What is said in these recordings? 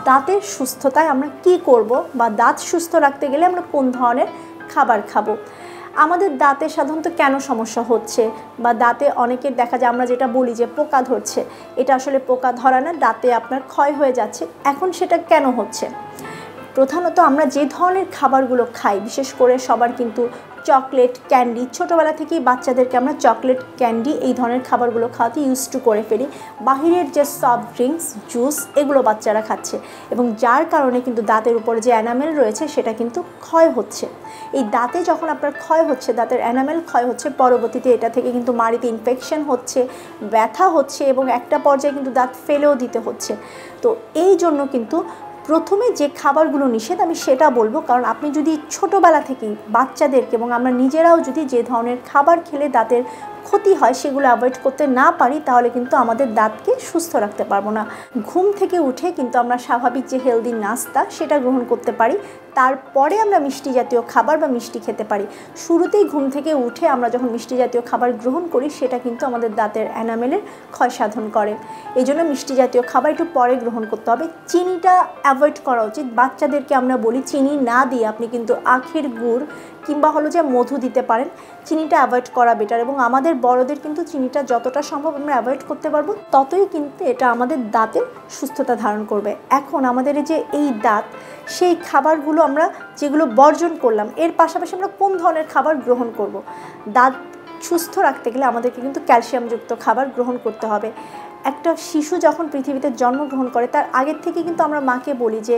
দাঁতের সুস্থতায় আমরা কি করব বা দাঁত সুস্থ রাখতে গেলে আমরা কোন ধরনের খাবার খাবো। আমাদের দাঁতে সাধারণত কেন সমস্যা হচ্ছে বা দাঁতে অনেকের দেখা যায় আমরা যেটা বলি যে পোকা ধরছে, এটা আসলে পোকা ধরা না, দাঁতে আপনার ক্ষয় হয়ে যাচ্ছে। এখন সেটা কেন হচ্ছে? প্রধানত আমরা যে ধরনের খাবারগুলো খাই, বিশেষ করে সবার কিন্তু চকলেট, ক্যান্ডি, ছোটোবেলা থেকেই বাচ্চাদেরকে আমরা চকলেট, ক্যান্ডি এই ধরনের খাবারগুলো খাওয়াতে ইউজ টু করে ফেলি। বাহিরের যে সফট ড্রিঙ্কস, জুস এগুলো বাচ্চারা খাচ্ছে এবং যার কারণে কিন্তু দাঁতের উপরে যে এনামেল রয়েছে সেটা কিন্তু ক্ষয় হচ্ছে। এই দাঁতে যখন আপনার ক্ষয় হচ্ছে, দাঁতের এনামেল ক্ষয় হচ্ছে, পরবর্তীতে এটা থেকে কিন্তু মাড়িতে ইনফেকশন হচ্ছে, ব্যথা হচ্ছে এবং একটা পর্যায়ে কিন্তু দাঁত ফেলেও দিতে হচ্ছে। তো এই জন্য কিন্তু প্রথমে যে খাবারগুলো নিষেধ আমি সেটা বলবো, কারণ আপনি যদি ছোটোবেলা থেকেই বাচ্চাদেরকে এবং আমরা নিজেরাও যদি যে ধরনের খাবার খেলে দাঁতের ক্ষতি হয় সেগুলো অ্যাভয়েড করতে না পারি, তাহলে কিন্তু আমাদের দাঁতকে সুস্থ রাখতে পারবো না। ঘুম থেকে উঠে কিন্তু আমরা স্বাভাবিক যে হেলদি নাস্তা সেটা গ্রহণ করতে পারি, তারপরে আমরা মিষ্টি জাতীয় খাবার বা মিষ্টি খেতে পারি। শুরুতেই ঘুম থেকে উঠে আমরা যখন মিষ্টি জাতীয় খাবার গ্রহণ করি সেটা কিন্তু আমাদের দাঁতের এনামেলের ক্ষয় সাধন করে। এই জন্য মিষ্টি জাতীয় খাবার একটু পরে গ্রহণ করতে হবে। চিনিটা অ্যাভয়েড করা উচিত। বাচ্চাদেরকে আমরা বলি চিনি না দিয়ে আপনি কিন্তু আখের গুড় কিংবা হলো যে মধু দিতে পারেন, চিনিটা অ্যাভয়েড করা বেটার। এবং আমাদের বড়দের কিন্তু চিনিটা যতটা সম্ভব আমরা অ্যাভয়েড করতে পারবো, ততই কিন্তু এটা আমাদের দাঁতের সুস্থতা ধারণ করবে। এখন আমাদের যে এই দাঁত, সেই খাবারগুলো আমরা যেগুলো বর্জন করলাম, এর পাশাপাশি আমরা কোন ধরনের খাবার গ্রহণ করব। দাঁত সুস্থ রাখতে গেলে আমাদেরকে কিন্তু ক্যালসিয়ামযুক্ত খাবার গ্রহণ করতে হবে। একটা শিশু যখন পৃথিবীতে জন্মগ্রহণ করে তার আগের থেকে কিন্তু আমরা মাকে বলি যে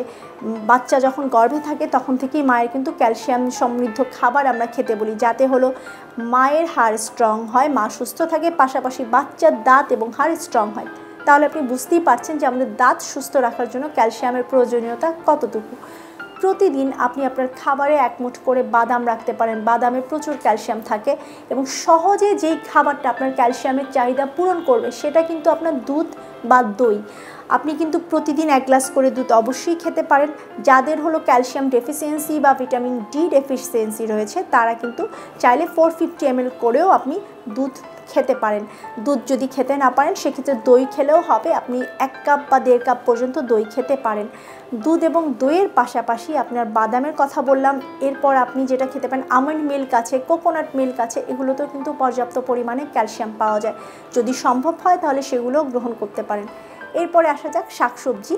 বাচ্চা যখন গর্ভে থাকে তখন থেকেই মায়ের কিন্তু ক্যালসিয়াম সমৃদ্ধ খাবার আমরা খেতে বলি, যাতে হলো মায়ের হাড় স্ট্রং হয়, মা সুস্থ থাকে, পাশাপাশি বাচ্চার দাঁত এবং হাড় স্ট্রং হয়। তাহলে আপনি বুঝতেই পারছেন যে আমাদের দাঁত সুস্থ রাখার জন্য ক্যালসিয়ামের প্রয়োজনীয়তা কতটুকু। প্রতিদিন আপনি আপনার খাবারে 1 মুঠ করে বাদাম রাখতে পারেন। বাদামে প্রচুর ক্যালসিয়াম থাকে এবং সহজে যেই খাবারটা আপনার ক্যালসিয়ামের চাহিদা পূরণ করবে সেটা কিন্তু আপনার দুধ বা দই। আপনি কিন্তু প্রতিদিন 1 গ্লাস করে দুধ অবশ্যই খেতে পারেন। যাদের হলো ক্যালসিয়াম ডেফিসিয়েন্সি বা ভিটামিন ডি ডেফিসিয়েন্সি রয়েছে তারা কিন্তু চাইলে 450 ml করেও আপনি দুধ খেতে পারেন। দুধ যদি খেতে না পারেন সেক্ষেত্রে দই খেলেও হবে। আপনি 1 কাপ বা 1.5 কাপ পর্যন্ত দই খেতে পারেন। দুধ এবং দইয়ের পাশাপাশি আপনার বাদামের কথা বললাম, এরপর আপনি যেটা খেতে পারেন আমন্ড মিল্ক আছে, কোকোনাট মিল্ক আছে, এগুলোতেও কিন্তু পর্যাপ্ত পরিমাণে ক্যালসিয়াম পাওয়া যায়। যদি সম্ভব হয় তাহলে সেগুলোও গ্রহণ করতে পারেন। এরপরে আসা যাক শাকসবজি।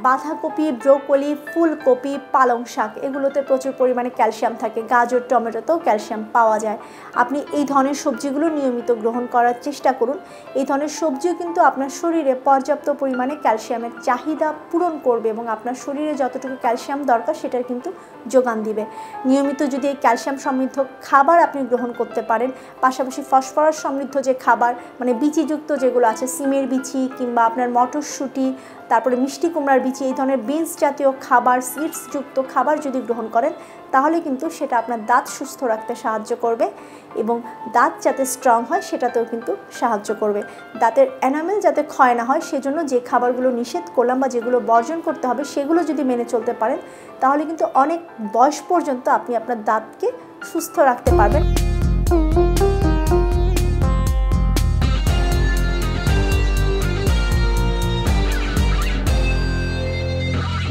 বাঁধাকপি, ব্রোকলি, ফুলকপি, পালং শাক এগুলোতে প্রচুর পরিমাণে ক্যালসিয়াম থাকে। গাজর, টমেটোতেও ক্যালসিয়াম পাওয়া যায়। আপনি এই ধরনের সবজিগুলো নিয়মিত গ্রহণ করার চেষ্টা করুন। এই ধরনের সবজিও কিন্তু আপনার শরীরে পর্যাপ্ত পরিমাণে ক্যালসিয়ামের চাহিদা পূরণ করবে এবং আপনার শরীরে যতটুকু ক্যালসিয়াম দরকার সেটার কিন্তু যোগান দিবে। নিয়মিত যদি এই ক্যালসিয়াম সমৃদ্ধ খাবার আপনি গ্রহণ করতে পারেন, পাশাপাশি ফসফরাস সমৃদ্ধ যে খাবার মানে বিচিযুক্ত যেগুলো আছে, সিমের বিচি কিংবা আপনার মটরশুঁটি, তারপরে মিষ্টি কুমড়ার বিচি, এই ধরনের বিনস জাতীয় খাবার, সিডসযুক্ত খাবার যদি গ্রহণ করেন তাহলে কিন্তু সেটা আপনার দাঁত সুস্থ রাখতে সাহায্য করবে এবং দাঁত যাতে স্ট্রং হয় সেটাতেও কিন্তু সাহায্য করবে। দাঁতের এনামেল যাতে ক্ষয় না হয় সেজন্য যে খাবারগুলো নিষেধ করলাম বা যেগুলো বর্জন করতে হবে সেগুলো যদি মেনে চলতে পারেন তাহলে কিন্তু অনেক বয়স পর্যন্ত আপনি আপনার দাঁতকে সুস্থ রাখতে পারবেন।